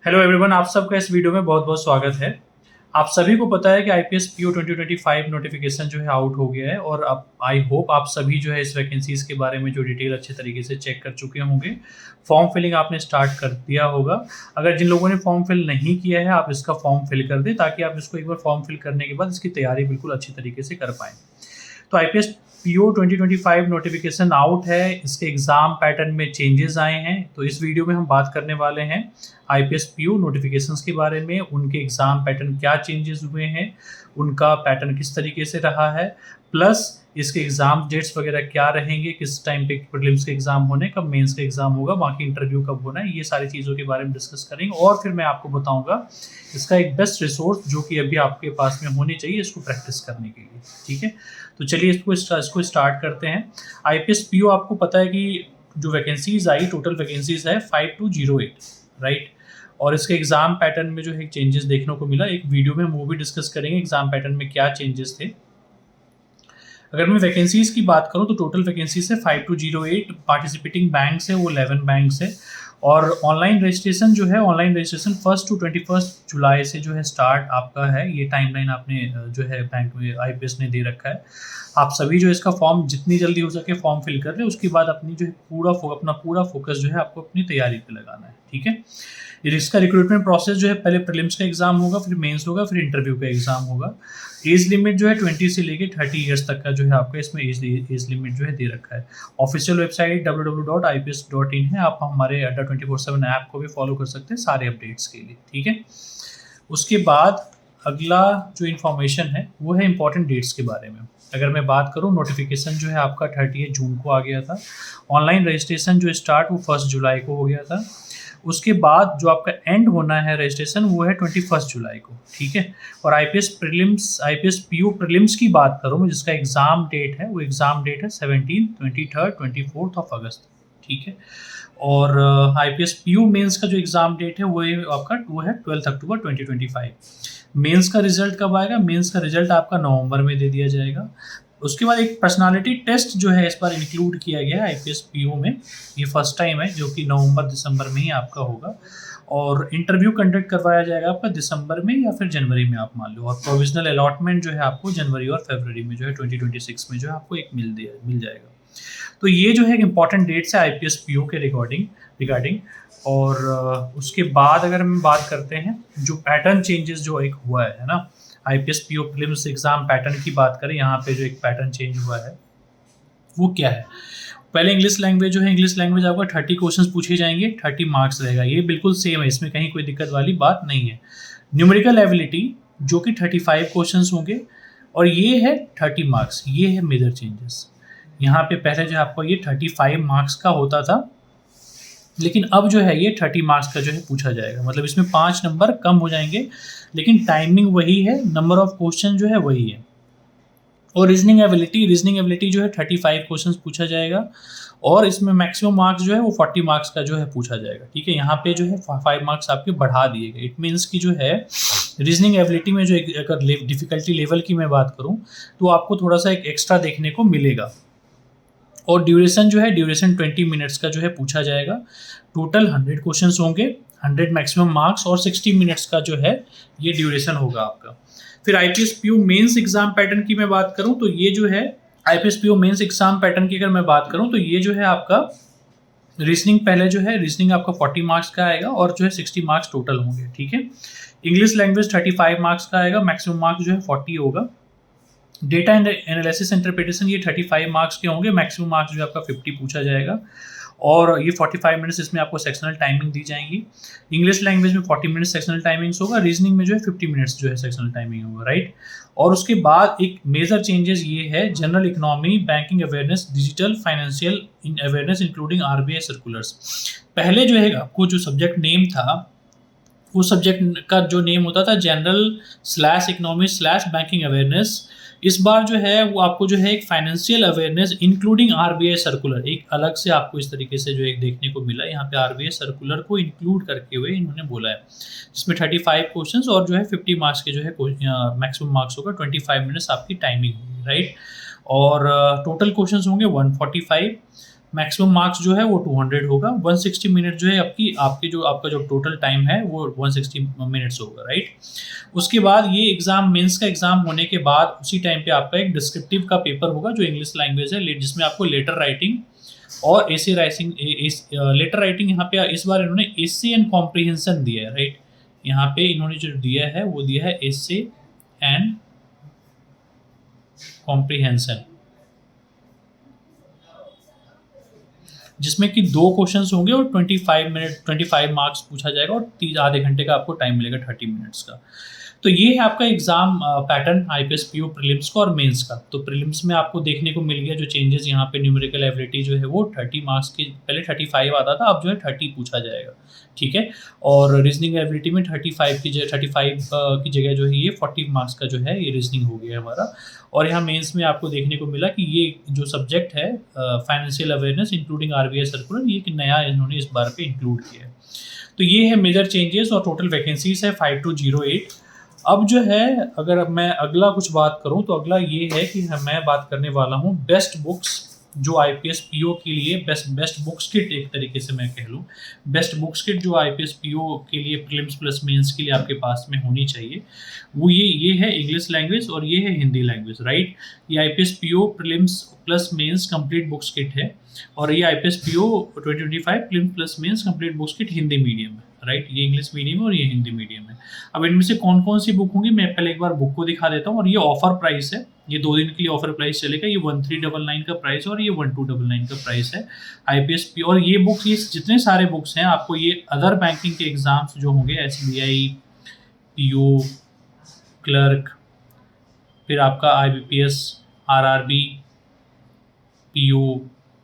Hello everyone, आप सबका इस वीडियो में बहुत बहुत स्वागत है। आप सभी को पता है कि आईपीएस पीओ 2025 नोटिफिकेशन जो है आउट हो गया है और अब आई होप आप सभी जो है इस वैकेंसीज के बारे में जो डिटेल अच्छे तरीके से चेक कर चुके होंगे। फॉर्म फिलिंग आपने स्टार्ट कर दिया होगा। अगर जिन लोगों ने फॉर्म फिल नहीं किया है, आप इसका फॉर्म फिल कर दें ताकि आप इसको एक बार फॉर्म फिल करने के बाद इसकी तैयारी बिल्कुल अच्छी तरीके से कर पाएँ। तो आईपीएस पीओ 2025 नोटिफिकेशन आउट है, इसके एग्ज़ाम पैटर्न में चेंजेस आए हैं। तो इस वीडियो में हम बात करने वाले हैं आईपीएस पीओ नोटिफिकेशंस के बारे में, उनके एग्ज़ाम पैटर्न क्या चेंजेस हुए हैं, उनका पैटर्न किस तरीके से रहा है, प्लस इसके एग्ज़ाम डेट्स वगैरह क्या रहेंगे, किस टाइम पे प्रीलिम्स के एग्ज़ाम होने, कब मेंस का एग्ज़ाम होगा, बाकी इंटरव्यू कब होना है, ये सारी चीज़ों के बारे में डिस्कस करेंगे। और फिर मैं आपको बताऊंगा इसका एक बेस्ट रिसोर्स जो कि अभी आपके पास में होनी चाहिए इसको प्रैक्टिस करने के लिए। ठीक है, तो चलिए इसको स्टार्ट करते हैं। आईपीएस पीओ आपको पता है कि जो वैकेंसीज आई, टोटल वैकेंसीज है 5208, राइट। और इसके एग्ज़ाम पैटर्न में जो है चेंजेस देखने को मिला। एक वीडियो में हम वो भी डिस्कस करेंगे एग्ज़ाम पैटर्न में क्या चेंजेस थे। अगर मैं वैकेंसीज की बात करूं तो टोटल वैकेंसीज है 5208। पार्टिसिपेटिंग बैंक्स है वो 11 बैंक्स है। और ऑनलाइन रजिस्ट्रेशन जो है, ऑनलाइन रजिस्ट्रेशन 1 to 21 जुलाई से जो है स्टार्ट आपका है। ये टाइमलाइन आपने जो है बैंक में आईपीएस ने दे रखा है। आप सभी जो इसका फॉर्म जितनी जल्दी हो सके फॉर्म फिल कर ले, उसके बाद अपनी जो है अपना पूरा फोकस जो है आपको अपनी तैयारी पे लगाना है। ठीक है, इसका रिक्रूटमेंट प्रोसेस जो है पहले प्रीलिम्स का एग्जाम होगा, फिर मेंस होगा, फिर इंटरव्यू का एग्जाम होगा। एज लिमिट जो है 20 से लेके 30 ईयर्स तक का जो है आपका इसमें एज लिमिट जो है दे रखा है। ऑफिशियल वेबसाइट www.ips.in है। आप हमारे अड्डा 24/7 ऐप को भी फॉलो कर सकते हैं सारे अपडेट्स के लिए। ठीक है, उसके बाद अगला जो इन्फॉर्मेशन है वो है इंपॉर्टेंट डेट्स के बारे में। अगर मैं बात करूं, नोटिफिकेशन जो है आपका 30 जून को आ गया था। ऑनलाइन रजिस्ट्रेशन जो स्टार्ट वो 1 जुलाई को हो गया था। उसके बाद जो आपका एंड होना है रजिस्ट्रेशन वो है 21 जुलाई को। ठीक है, और आईपीएस पीओ प्रीलिम्स की बात करूँ मैं, जिसका एग्ज़ाम डेट है वो एग्ज़ाम डेट है 17, 23, 24 ऑफ अगस्त। ठीक है, और आईपीएस पीओ मेंस का जो एग्ज़ाम डेट है वो है 12 अक्टूबर 2025। मेंस का रिजल्ट कब आएगा? मेंस का रिजल्ट आपका नवंबर में दे दिया जाएगा। उसके बाद एक पर्सनालिटी टेस्ट जो है इस बार इंक्लूड किया गया है आईपीएस पीओ में। ये फर्स्ट टाइम है जो कि नवंबर दिसंबर में ही आपका होगा। और इंटरव्यू कंडक्ट करवाया जाएगा आपका दिसंबर में या फिर जनवरी में, आप मान लो। और प्रोविजनल अलॉटमेंट जो है आपको जनवरी और फरवरी में जो है 2026 में जो है आपको एक मिल जाएगा। तो ये जो है इंपॉर्टेंट डेट्स है आईपीएस पीओ के रिगार्डिंग। और उसके बाद अगर हम बात करते हैं जो पैटर्न चेंजेस जो एक हुआ है ना, IPS PO prelims exam pattern की बात करें, यहाँ पे जो एक पैटर्न चेंज हुआ है वो क्या है। पहले इंग्लिश लैंग्वेज जो है, इंग्लिश लैंग्वेज आपका 30 क्वेश्चंस पूछे जाएंगे, 30 मार्क्स रहेगा। ये बिल्कुल सेम है, इसमें कहीं कोई दिक्कत वाली बात नहीं है। न्यूमेरिकल एबिलिटी जो कि 35 क्वेश्चंस होंगे और ये है 30 मार्क्स। ये है मेजर चेंजेस। यहाँ पे पहले जो आपको ये 35 मार्क्स का होता था, लेकिन अब जो है ये 30 मार्क्स का जो है पूछा जाएगा। मतलब इसमें 5 नंबर कम हो जाएंगे, लेकिन टाइमिंग वही है, नंबर ऑफ क्वेश्चन जो है वही है। और रीजनिंग एबिलिटी जो है 35 क्वेश्चंस पूछा जाएगा और इसमें मैक्सिमम मार्क्स जो है वो 40 मार्क्स का जो है पूछा जाएगा। ठीक है, यहाँ पे जो है 5 मार्क्स आपके बढ़ा दिए गए। इट मीन्स की जो है रीजनिंग एबिलिटी में जो अगर डिफिकल्टी लेवल की मैं बात करूँ तो आपको थोड़ा सा एक एक्स्ट्रा देखने को मिलेगा। और ड्यूरेशन 20 मिनट्स का जो है पूछा जाएगा। टोटल 100 क्वेश्चंस होंगे, 100 मैक्सिमम मार्क्स और 60 मिनट्स का जो है ये ड्यूरेशन होगा आपका। फिर IBPS PO mains exam pattern की मैं बात करूं तो ये जो है IBPS PO mains exam pattern की अगर मैं बात करूं तो ये जो है आपका रीजनिंग, पहले जो है रीजनिंग आपका 40 मार्क्स का आएगा और जो है 60 मार्क्स टोटल होंगे। ठीक है, इंग्लिश लैंग्वेज 35 मार्क्स का आएगा, मैक्सिमम मार्क्स जो है 40 होगा। डेटा एंड एनालिसिस इंटरप्रिटेशन ये 35 मार्क्स के होंगे, मैक्सिमम मार्क्स जो आपका 50 पूछा जाएगा। और ये 45 मिनट्स इसमें आपको सेक्शनल टाइमिंग दी जाएंगी। इंग्लिश लैंग्वेज में 40 मिनट्स सेक्शनल टाइमिंग्स होगा, रीजनिंग में जो है 50 मिनट्स जो है सेक्शनल टाइमिंग होगा, राइट। और उसके बाद एक मेजर चेंजेस ये है general economy, banking awareness, digital financial awareness including RBI circulars. पहले जो है आपको जो सब्जेक्ट नेम था वो सब्जेक्ट का जो नेम होता था जनरल/इकोनॉमी/बैंकिंग अवेयरनेस। इस बार जो है वो आपको जो है एक financial awareness including RBI circular, एक अलग से आपको इस तरीके से जो एक देखने को मिला। यहाँ पे आरबीआई सर्कुलर को इंक्लूड करके हुए इन्होंने बोला है, जिसमें 35 क्वेश्चंस और जो है 50 मार्क्स के जो है मैक्सिमम मार्क्स होगा, 25 मिनट्स आपकी टाइमिंग होगी, राइट। और टोटल क्वेश्चंस होंगे 145। मैक्सिमम मार्क्स जो है वो 200 होगा। 160 मिनट जो है आपका जो टोटल टाइम है वो 160 मिनट्स होगा, राइट। उसके बाद ये एग्जाम, मेंस का एग्जाम होने के बाद उसी टाइम पे आपका एक डिस्क्रिप्टिव का पेपर होगा जो इंग्लिश लैंग्वेज है, जिसमें आपको लेटर राइटिंग और एसे राइटिंग, लेटर राइटिंग यहाँ पे इस बार इन्होंने एसे एंड कॉम्प्रिहेंशन दिया है, राइट। यहाँ पे इन्होंने जो दिया है वो दिया है एसे एंड कॉम्प्रिहेंशन, जिसमें कि 2 क्वेश्चंस होंगे और 25 मार्क्स पूछा जाएगा और आधे घंटे का आपको टाइम मिलेगा, 30 मिनट्स का। तो ये है आपका exam pattern IPS PO prelims का और मेंस का। तो प्रीलिम्स में आपको देखने को मिल गया जो चेंजेस यहाँ पे, न्यूमेरिकल एबिलिटी जो है वो 30 मार्क्स की, पहले 35 आता था, अब जो है 30 पूछा जाएगा, ठीक है। और रीजनिंग एबिलिटी में 35 की जगह जो है ये 40 मार्क्स का जो है ये रीजनिंग हो गया हमारा। और यहाँ मेंस में आपको देखने को मिला कि ये जो सब्जेक्ट है financial awareness including RBI circular, ये नया इन्होंने इस बार पे इंक्लूड किया है। तो ये है मेजर चेंजेस और टोटल वैकेंसीज है 5208। अब जो है अगर अब मैं अगला कुछ बात करूं तो अगला ये है कि मैं बात करने वाला हूं बेस्ट बुक्स जो आईपीएस पीओ के लिए, बेस्ट बुक्स किट एक तरीके से मैं कह लूं, बेस्ट बुक्स किट जो आईपीएस पीओ के लिए प्रीलिम्स प्लस मेंस के लिए आपके पास में होनी चाहिए, वो ये है इंग्लिश लैंग्वेज और ये है हिंदी लैंग्वेज, राइट। ये IBPS PO prelims plus mains complete books kit है और ये IBPS PO 2025 prelims plus mains complete books kit Hindi medium है, राइट। ये इंग्लिश मीडियम है और ये हिंदी मीडियम है। अब इनमें से कौन कौन सी बुक होंगी मैं पहले एक बार बुक को दिखा देता हूँ। और ये ऑफर प्राइस है, ये 2 दिन के लिए ऑफर प्राइस चलेगा। ये 1399 का प्राइस है और ये 1299 का प्राइस है आईपीएस पी। और ये बुक्स, ये जितने सारे बुक्स हैं आपको ये अदर बैंकिंग के एग्जाम्स जो होंगे, एसबीआई, पीओ, क्लर्क, फिर आपका आईबीपीएस, आरआरबी, पीओ,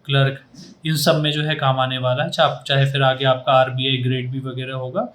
क्लर्क, इन सब में जो है काम आने वाला है। चाहे फिर आगे आपका आरबीआई ग्रेड बी वगैरह होगा,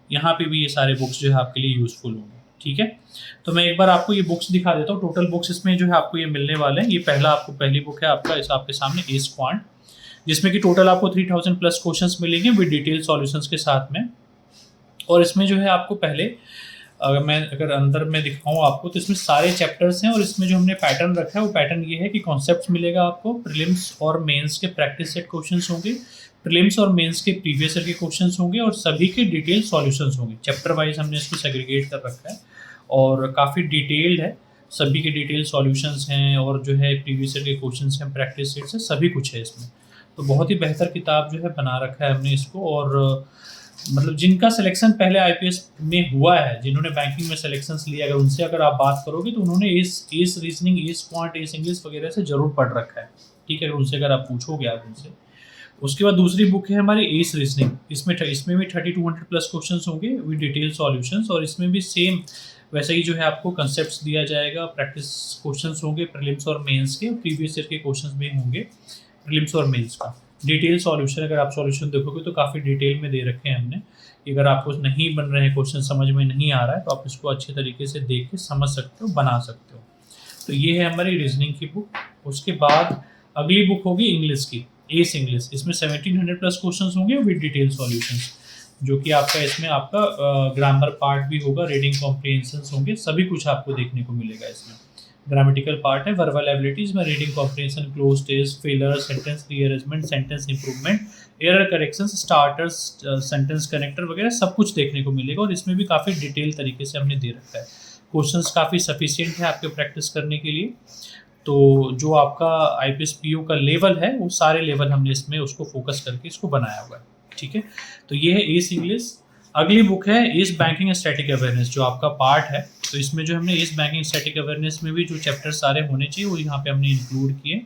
यहाँ पे भी ये सारे बुक्स जो है आपके लिए यूजफुल होंगे, ठीक है। तो मैं एक बार आपको ये बुक्स दिखा देता हूँ। टोटल बुक्स इसमें जो है आपको ये मिलने वाले हैं। ये पहली बुक है आपका इस आपके सामने एस क्वांट, जिसमें कि टोटल आपको 3000 प्लस क्वेश्चंस मिलेंगे विद डिटेल सॉल्यूशंस के साथ में। और इसमें जो है आपको पहले अगर अंदर में दिखाऊँ आपको तो इसमें सारे चैप्टर्स हैं और इसमें जो हमने पैटर्न रखा है वो पैटर्न ये है कि कॉन्सेप्ट्स मिलेगा आपको, प्रीलिम्स और मेंस के प्रैक्टिस सेट क्वेश्चंस होंगे, प्रीलिम्स और मेंस के प्रीवियस ईयर के क्वेश्चंस होंगे और सभी के डिटेल सॉल्यूशंस होंगे। चैप्टर वाइज हमने इसको सेग्रीगेट कर रखा है और काफ़ी डिटेल्ड है, सभी के डिटेल सॉल्यूशंस हैं और जो है प्रीवियस ईयर के क्वेश्चंस हैं, प्रैक्टिस सेट्स है, सभी कुछ है इसमें। तो बहुत ही बेहतर किताब जो है बना रखा है हमने इसको। और मतलब जिनका सिलेक्शन पहले आईपीएस में हुआ है, जिन्होंने बैंकिंग में सिलेक्शंस लिया, अगर उनसे अगर आप बात करोगे तो उन्होंने S reasoning, S quant, S English वगैरह से जरूर पढ़ रखा है, ठीक है। अगर उनसे अगर आप पूछोगे आप उनसे। उसके बाद दूसरी बुक है हमारी एस रीजनिंग। इसमें भी 3200 प्लस क्वेश्चंस होंगे विद डिटेल सॉल्यूशंस और इसमें भी सेम वैसे ही जो है आपको कंसेप्ट्स दिया जाएगा, प्रैक्टिस क्वेश्चंस होंगे प्रीलिम्स और मेंस के, प्रीवियस ईयर के क्वेश्चंस भी होंगे प्रीलिम्स और मेंस का। डिटेल सॉल्यूशन, अगर आप सॉल्यूशन देखोगे तो काफ़ी डिटेल में दे रखे हैं हमने। अगर आपको नहीं बन रहे हैं क्वेश्चन, समझ में नहीं आ रहा है, तो आप इसको अच्छे तरीके से देख के समझ सकते हो, बना सकते हो। तो ये है हमारी रीजनिंग की बुक। उसके बाद अगली बुक होगी इंग्लिश की, एस इंग्लिश। इसमें 1700 प्लस क्वेश्चन होंगे विद डिटेल सॉल्यूशंस, जो कि आपका इसमें आपका ग्रामर पार्ट भी होगा, रीडिंग कॉम्प्रिहेंशंस होंगे, सभी कुछ आपको देखने को मिलेगा इसमें। ग्रामेटिकल पार्ट है, वर्बल एबिलिटीज में reading comprehension, cloze test, filler, sentence rearrangement, sentence improvement, error correction, starters, sentence connector वगैरह सब कुछ देखने को मिलेगा। और इसमें भी काफ़ी डिटेल तरीके से हमने दे रखा है। क्वेश्चंस काफ़ी सफिशिएंट है आपके प्रैक्टिस करने के लिए। तो जो आपका आईपीएस पीओ का लेवल है वो सारे लेवल हमने इसमें उसको फोकस करके इसको बनाया हुआ है, ठीक है। तो ये है एस इंग्लिश। अगली बुक है एस बैंकिंग स्टैटिक अवेयरनेस, जो आपका पार्ट है। तो इसमें जो हमने एस बैंकिंग स्टैटिक अवेयरनेस में भी जो चैप्टर सारे होने चाहिए वो यहाँ पे हमने इंक्लूड किए।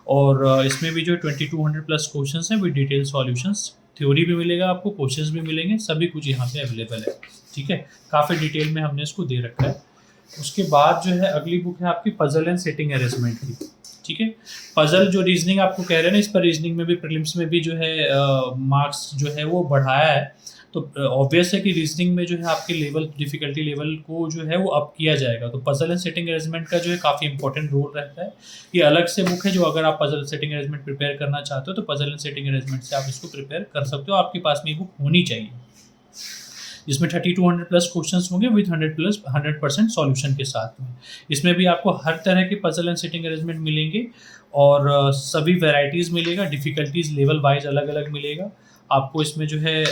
और इसमें भी जो 2200 प्लस क्वेश्चंस हैं विद डिटेल सॉल्यूशंस, थ्योरी भी मिलेगा आपको, क्वेश्चंस भी मिलेंगे, सभी कुछ यहाँ पे अवेलेबल है, ठीक है। काफ़ी डिटेल में हमने इसको दे रखा है। उसके बाद जो है अगली बुक है आपकी पजल एंड सेटिंग अरेंजमेंट की, ठीक है। पजल जो रीजनिंग आपको कह रहे हैं ना, इस पर रीजनिंग में भी प्रीलिम्स में भी जो है मार्क्स जो है वो बढ़ाया है। तो ऑब्वियस है कि रीजनिंग में जो है आपके लेवल, डिफिकल्टी लेवल को जो है वो अप किया जाएगा। तो पजल एंड सेटिंग अरेंजमेंट का जो है काफ़ी इंपॉर्टेंट रोल रहता है। ये अलग से बुक है, जो अगर आप पजल सेटिंग अरेंजमेंट प्रिपेयर करना चाहते हो तो पजल एंड सेटिंग अरेंजमेंट से आप इसको प्रिपेयर कर सकते हो, आपके पास में ये बुक होनी चाहिए। इसमें 3200 प्लस क्वेश्चंस होंगे विद 100% सॉल्यूशन के साथ में। इसमें भी आपको हर तरह के पजल एंड सिटिंग अरेंजमेंट मिलेंगे और सभी वैराइटीज़ मिलेगा, डिफ़िकल्टीज़ लेवल वाइज अलग-अलग मिलेगा। आपको इसमें जो है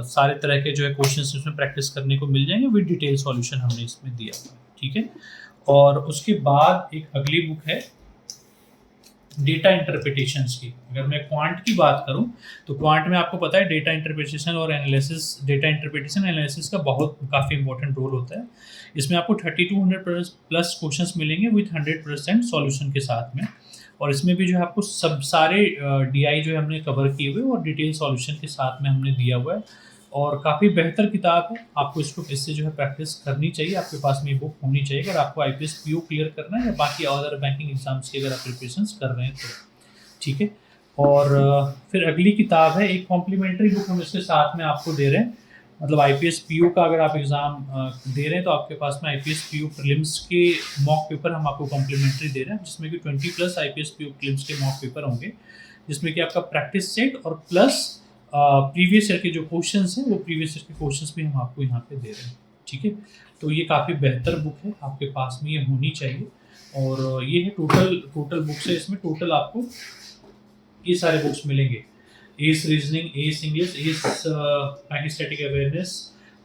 सारे तरह के जो है क्वेश्चंस इसमें प्रैक्टिस करने को मिल जाएँगे विद डिटेल सॉल्यूशन हमने इसमें दिया हुआ है, ठीक है? और उसके बाद एक अगली बुक है डेटा इंटरप्रिटेशंस की। अगर मैं क्वांट की बात करूं तो क्वांट में आपको पता है डेटा इंटरप्रिटेशन और एनालिसिस, डेटा इंटरप्रिटेशन एनालिसिस का बहुत काफ़ी इंपॉर्टेंट रोल होता है। इसमें आपको 3200 प्लस क्वेश्चंस मिलेंगे विद 100% सॉल्यूशन के साथ में। और इसमें भी जो है आपको सब सारे डीआई जो है हमने कवर किए हुए और डिटेल सॉल्यूशन के साथ में हमने दिया हुआ है और काफ़ी बेहतर किताब है। आपको इससे जो है प्रैक्टिस करनी चाहिए, आपके पास में ये बुक होनी चाहिए अगर आपको आईपीएस पीओ क्लियर करना है या बाकी अदर बैंकिंग एग्जाम्स की अगर आप प्रिपरेशन कर रहे हैं तो, ठीक है। और फिर अगली किताब है, एक कॉम्प्लीमेंट्री बुक हम इसके साथ में आपको दे रहे हैं। मतलब आईपीएस पीओ का अगर आप एग्ज़ाम दे रहे हैं तो आपके पास में आईपीएस पीओ प्रीलिम्स के मॉक पेपर हम आपको कॉम्प्लीमेंट्री दे रहे हैं, जिसमें कि 20 प्लस आईपीएस पीओ प्रीलिम्स के मॉक पेपर होंगे, जिसमें कि आपका प्रैक्टिस सेट और प्लस प्रीवियस ईयर के जो क्वेश्चंस हैं वो प्रीवियस ईयर के क्वेश्चंस भी हम आपको यहाँ पे दे रहे हैं, ठीक है। तो ये काफ़ी बेहतर बुक है, आपके पास में ये होनी चाहिए। और ये है टोटल बुक्स है, इसमें टोटल आपको ये सारे बुक्स मिलेंगे। S reasoning, S English, S banking static awareness,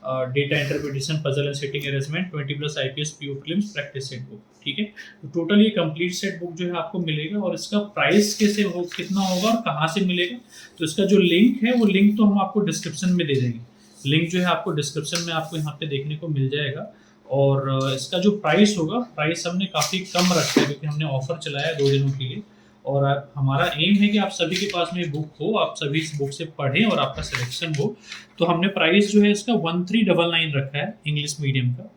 data interpretation, puzzle and setting arrangement, 20 plus IPS PO prelims practice set book, ठीक है। तो टोटल ये कंप्लीट सेट बुक जो है आपको मिलेगा। और इसका प्राइस कितना होगा और कहाँ से मिलेगा, तो इसका जो लिंक है वो लिंक तो हम आपको डिस्क्रिप्शन में दे देंगे। लिंक जो है आपको डिस्क्रिप्शन में आपको यहाँ पे देखने को मिल जाएगा। और इसका जो प्राइस होगा, प्राइस हमने काफ़ी कम रखा है क्योंकि हमने ऑफर चलाया है 2 दिनों के लिए। और हमारा एम है कि आप सभी के पास में बुक हो, आप सभी इस बुक से पढ़ें और आपका सिलेक्शन हो। तो हमने प्राइस जो है इसका 1399 रखा है इंग्लिश मीडियम का,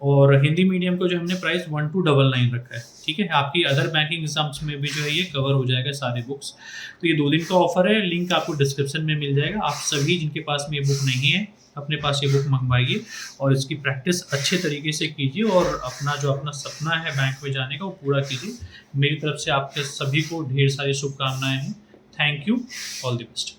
और हिंदी मीडियम को जो हमने प्राइस 1299 रखा है, ठीक है। आपकी अदर बैंकिंग एग्जाम्स में भी जो है ये कवर हो जाएगा सारे बुक्स। तो ये 2 दिन का ऑफर है, लिंक आपको डिस्क्रिप्शन में मिल जाएगा। आप सभी जिनके पास में ये बुक नहीं है अपने पास ये बुक मंगवाइए और इसकी प्रैक्टिस अच्छे तरीके से कीजिए और अपना सपना है बैंक में जाने का वो पूरा कीजिए। मेरी तरफ से आपके सभी को ढेर सारी शुभकामनाएं हैं। Thank you, all the best.